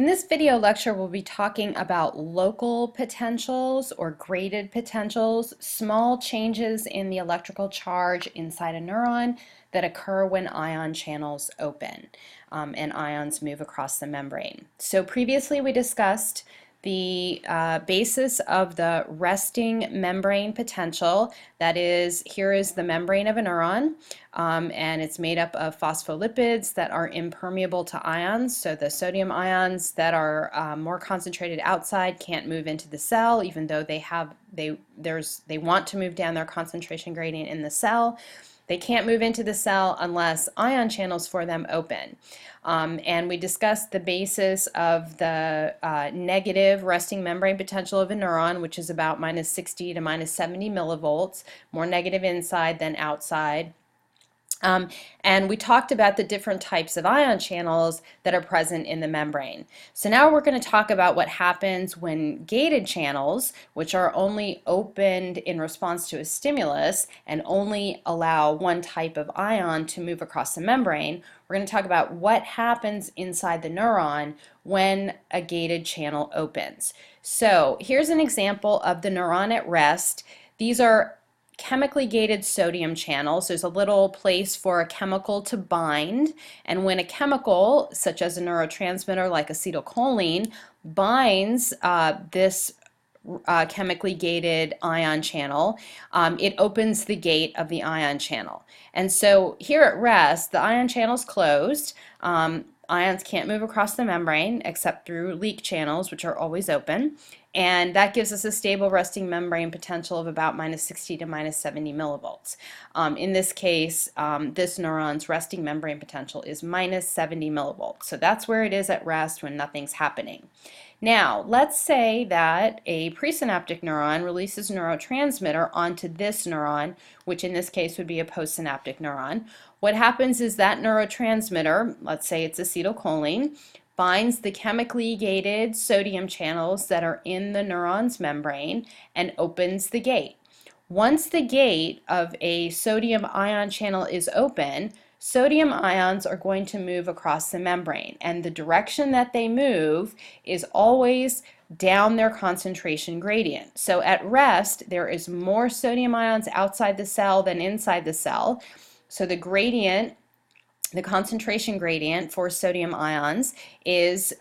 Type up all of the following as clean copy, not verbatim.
In this video lecture, we'll be talking about local potentials or graded potentials, small changes in the electrical charge inside a neuron that occur when ion channels open and ions move across the membrane. So previously we discussed the basis of the resting membrane potential. That is, here is the membrane of a neuron, and it's made up of phospholipids that are impermeable to ions. So the sodium ions that are more concentrated outside can't move into the cell, even though they want to move down their concentration gradient in the cell. They can't move into the cell unless ion channels for them open. And we discussed the basis of the negative resting membrane potential of a neuron, which is about minus 60 to minus 70 millivolts, more negative inside than outside. And we talked about the different types of ion channels that are present in the membrane. So now we're going to talk about what happens when gated channels, which are only opened in response to a stimulus and only allow one type of ion to move across the membrane. We're going to talk about what happens inside the neuron when a gated channel opens. So here's an example of the neuron at rest. These are chemically gated sodium channels. There's a little place for a chemical to bind, and when a chemical, such as a neurotransmitter like acetylcholine, binds this chemically gated ion channel, it opens the gate of the ion channel. And so here at rest, the ion channel is closed. Ions can't move across the membrane except through leak channels, which are always open. And that gives us a stable resting membrane potential of about minus 60 to minus 70 millivolts. In this case, this neuron's resting membrane potential is minus 70 millivolts. So that's where it is at rest when nothing's happening. Now, let's say that a presynaptic neuron releases a neurotransmitter onto this neuron, which in this case would be a postsynaptic neuron. What happens is that neurotransmitter, let's say it's acetylcholine, binds the chemically gated sodium channels that are in the neuron's membrane and opens the gate. Once the gate of a sodium ion channel is open, sodium ions are going to move across the membrane, and the direction that they move is always down their concentration gradient. So at rest, there is more sodium ions outside the cell than inside the cell. So the gradient, the concentration gradient for sodium ions is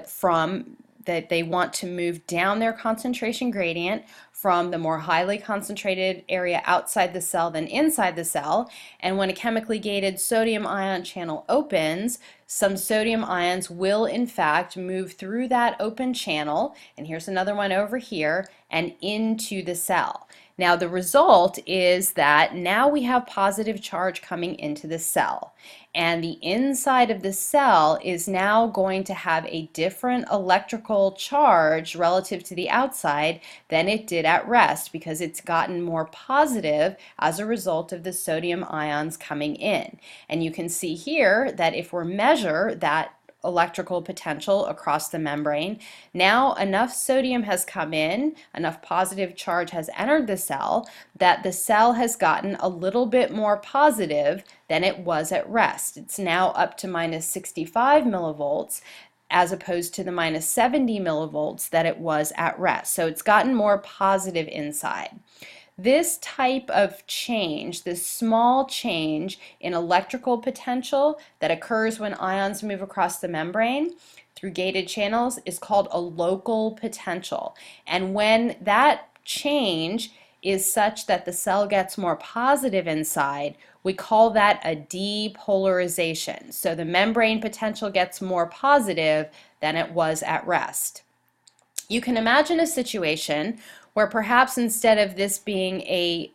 from that they want to move down their concentration gradient from the more highly concentrated area outside the cell than inside the cell. And when a chemically gated sodium ion channel opens, some sodium ions will in fact move through that open channel, and here's another one over here, and into the cell. Now the result is that now we have positive charge coming into the cell, and the inside of the cell is now going to have a different electrical charge relative to the outside than it did at rest, because it's gotten more positive as a result of the sodium ions coming in. And you can see here that if we measure that electrical potential across the membrane, now enough sodium has come in, enough positive charge has entered the cell, that the cell has gotten a little bit more positive than it was at rest. It's now up to minus 65 millivolts as opposed to the minus 70 millivolts that it was at rest. So it's gotten more positive inside. This type of change, this small change in electrical potential that occurs when ions move across the membrane through gated channels, is called a local potential. And when that change is such that the cell gets more positive inside, we call that a depolarization. So the membrane potential gets more positive than it was at rest. You can imagine a situation where perhaps instead of this being a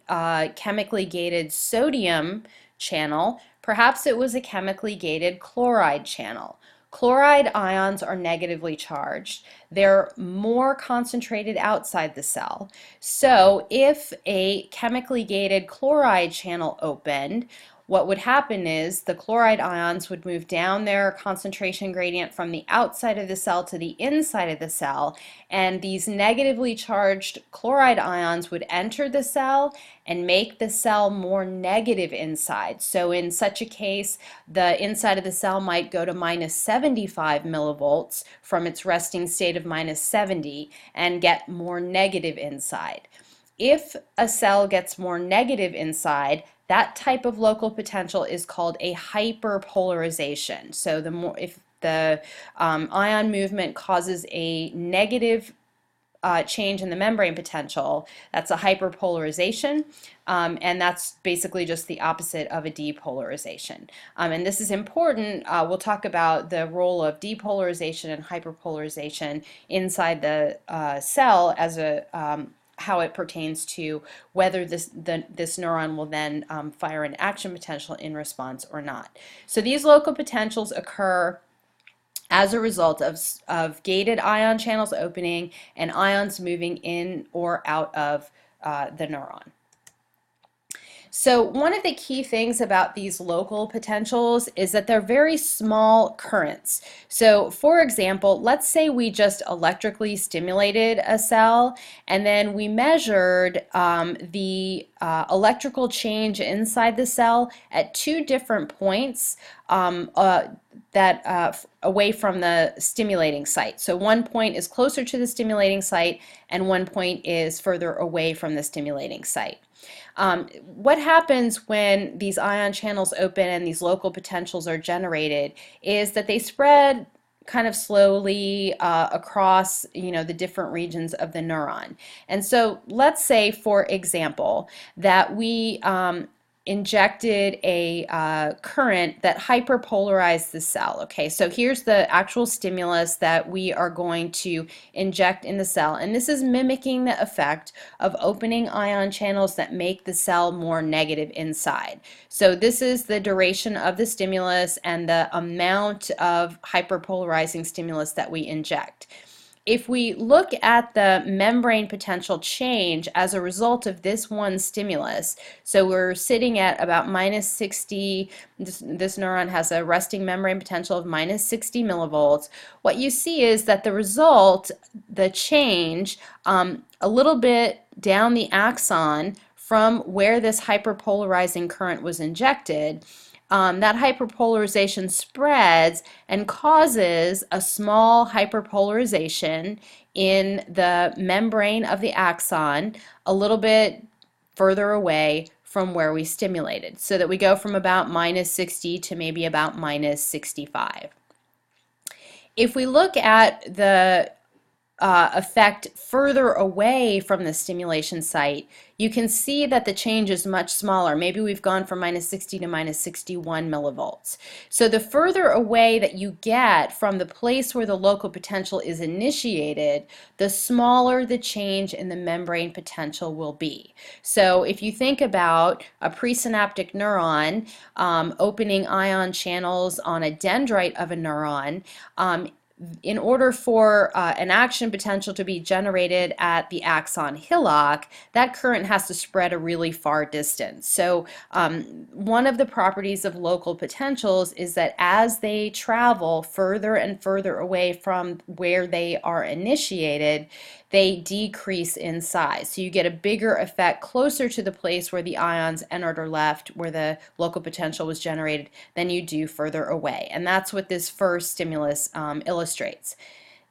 chemically gated sodium channel, perhaps it was a chemically gated chloride channel. Chloride ions are negatively charged. They're more concentrated outside the cell. So if a chemically gated chloride channel opened, what would happen is the chloride ions would move down their concentration gradient from the outside of the cell to the inside of the cell, and these negatively charged chloride ions would enter the cell and make the cell more negative inside. So in such a case, the inside of the cell might go to minus 75 millivolts from its resting state of minus 70 and get more negative inside. If a cell gets more negative inside, that type of local potential is called a hyperpolarization. So if the ion movement causes a negative change in the membrane potential, that's a hyperpolarization, and that's basically just the opposite of a depolarization. And this is important. We'll talk about the role of depolarization and hyperpolarization inside the cell as a how it pertains to whether this neuron will then fire an action potential in response or not. So these local potentials occur as a result of gated ion channels opening and ions moving in or out of the neuron. So one of the key things about these local potentials is that they're very small currents. So for example, let's say we just electrically stimulated a cell and then we measured the electrical change inside the cell at two different points away from the stimulating site. So one point is closer to the stimulating site and one point is further away from the stimulating site. What happens when these ion channels open and these local potentials are generated is that they spread kind of slowly across, the different regions of the neuron. And so let's say, for example, that we injected a current that hyperpolarized the cell. Okay, so here's the actual stimulus that we are going to inject in the cell, and this is mimicking the effect of opening ion channels that make the cell more negative inside. So this is the duration of the stimulus and the amount of hyperpolarizing stimulus that we inject. If we look at the membrane potential change as a result of this one stimulus, so we're sitting at about minus 60, this neuron has a resting membrane potential of minus 60 millivolts, what you see is that the result, the change, a little bit down the axon from where this hyperpolarizing current was injected, that hyperpolarization spreads and causes a small hyperpolarization in the membrane of the axon a little bit further away from where we stimulated, so that we go from about minus 60 to maybe about minus 65. If we look at the effect further away from the stimulation site, you can see that the change is much smaller. Maybe we've gone from minus 60 to minus 61 millivolts. So the further away that you get from the place where the local potential is initiated, the smaller the change in the membrane potential will be. So if you think about a presynaptic neuron opening ion channels on a dendrite of a neuron, in order for an action potential to be generated at the axon hillock, that current has to spread a really far distance. So one of the properties of local potentials is that as they travel further and further away from where they are initiated, they decrease in size. So you get a bigger effect closer to the place where the ions entered or left, where the local potential was generated, than you do further away. And that's what this first stimulus illustrates.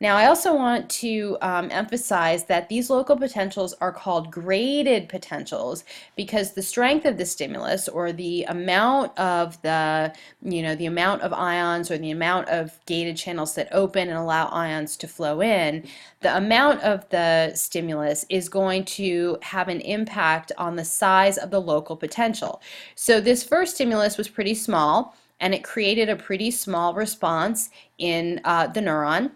Now, I also want to emphasize that these local potentials are called graded potentials because the strength of the stimulus, or the amount of the amount of ions or the amount of gated channels that open and allow ions to flow in, the amount of the stimulus is going to have an impact on the size of the local potential. So this first stimulus was pretty small, and it created a pretty small response in the neuron.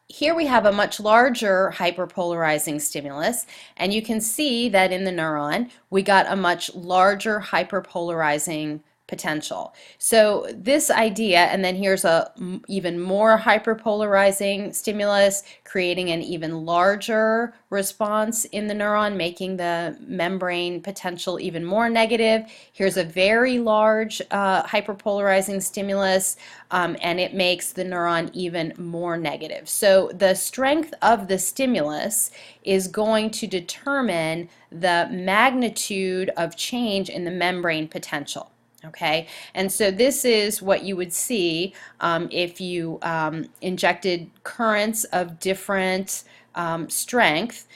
Here we have a much larger hyperpolarizing stimulus, and you can see that in the neuron we got a much larger hyperpolarizing potential. So this idea, and then here's a even more hyperpolarizing stimulus, creating an even larger response in the neuron, making the membrane potential even more negative. Here's a very large hyperpolarizing stimulus, and it makes the neuron even more negative. So the strength of the stimulus is going to determine the magnitude of change in the membrane potential. Okay, and so this is what you would see if you injected currents of different strength,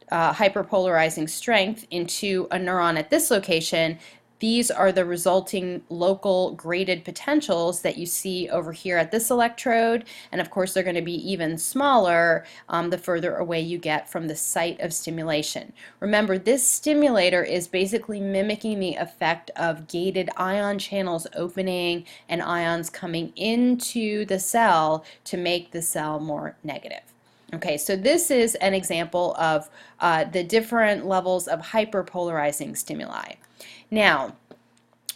hyperpolarizing strength, into a neuron at this location. These are the resulting local graded potentials that you see over here at this electrode, and of course they're going to be even smaller the further away you get from the site of stimulation. Remember, this stimulator is basically mimicking the effect of gated ion channels opening and ions coming into the cell to make the cell more negative. Okay, so this is an example of the different levels of hyperpolarizing stimuli. Now,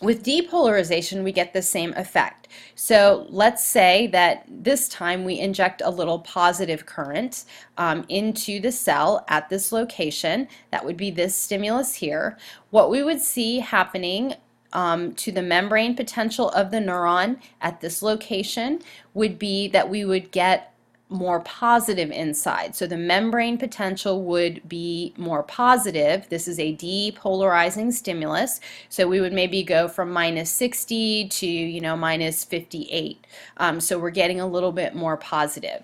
with depolarization, we get the same effect. So let's say that this time we inject a little positive current into the cell at this location. That would be this stimulus here. What we would see happening to the membrane potential of the neuron at this location would be that we would get more positive inside. So the membrane potential would be more positive. This is a depolarizing stimulus. So we would maybe go from -60 to, -58. So we're getting a little bit more positive.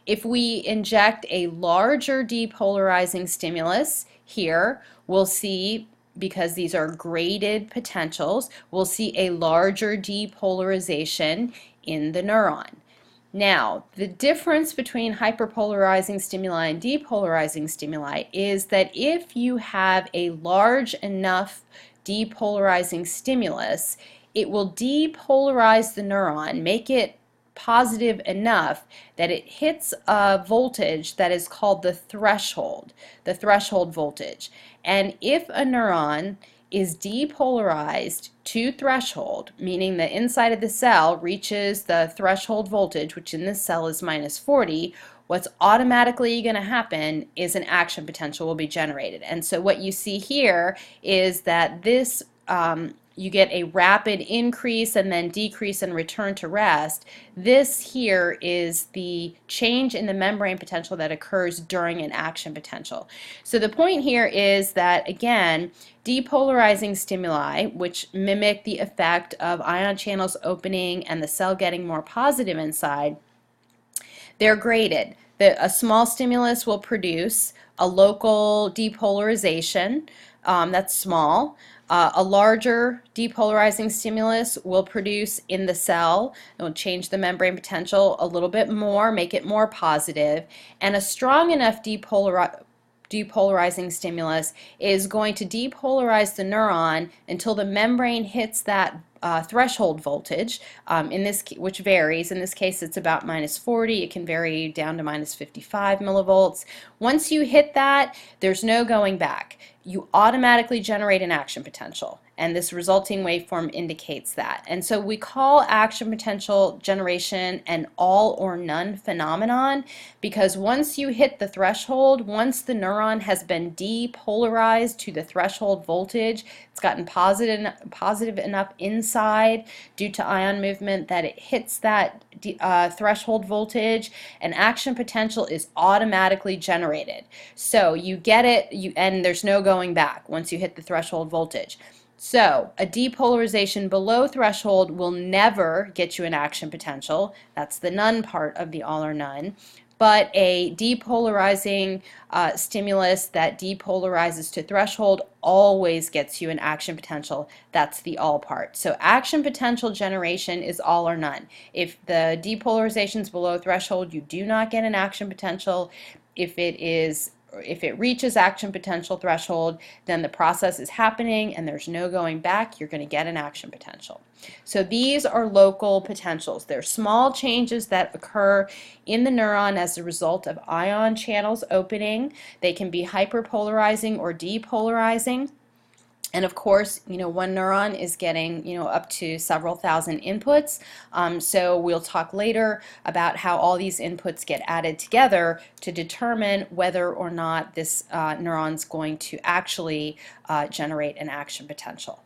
If we inject a larger depolarizing stimulus here, we'll see, because these are graded potentials, we'll see a larger depolarization in the neuron. Now, the difference between hyperpolarizing stimuli and depolarizing stimuli is that if you have a large enough depolarizing stimulus, it will depolarize the neuron, make it positive enough that it hits a voltage that is called the threshold voltage. And if a neuron is depolarized to threshold, meaning the inside of the cell reaches the threshold voltage, which in this cell is -40, what's automatically going to happen is an action potential will be generated. And so what you see here is that this you get a rapid increase and then decrease and return to rest. This here is the change in the membrane potential that occurs during an action potential. So the point here is that, again, depolarizing stimuli, which mimic the effect of ion channels opening and the cell getting more positive inside, they're graded. A small stimulus will produce a local depolarization that's small. A larger depolarizing stimulus will produce in the cell, it will change the membrane potential a little bit more, make it more positive, and a strong enough depolarizing stimulus is going to depolarize the neuron until the membrane hits that threshold voltage, which varies. In this case, it's about -40. It can vary down to -55 millivolts. Once you hit that, there's no going back. You automatically generate an action potential, and this resulting waveform indicates that. And so we call action potential generation an all or none phenomenon, because once you hit the threshold, once the neuron has been depolarized to the threshold voltage, it's gotten positive enough inside due to ion movement that it hits that threshold voltage, an action potential is automatically generated. So you get it, and there's no going back once you hit the threshold voltage. So a depolarization below threshold will never get you an action potential. That's the none part of the all or none. But a depolarizing stimulus that depolarizes to threshold always gets you an action potential. That's the all part. So action potential generation is all or none. If the depolarization is below threshold, you do not get an action potential. If it reaches action potential threshold, then the process is happening and there's no going back. You're going to get an action potential. So these are local potentials. They're small changes that occur in the neuron as a result of ion channels opening. They can be hyperpolarizing or depolarizing. And of course, one neuron is getting, up to several thousand inputs. So we'll talk later about how all these inputs get added together to determine whether or not this neuron's going to actually generate an action potential.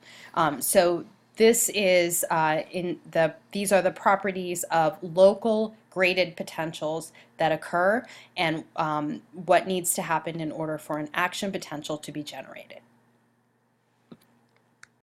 So this is these are the properties of local graded potentials that occur, and what needs to happen in order for an action potential to be generated.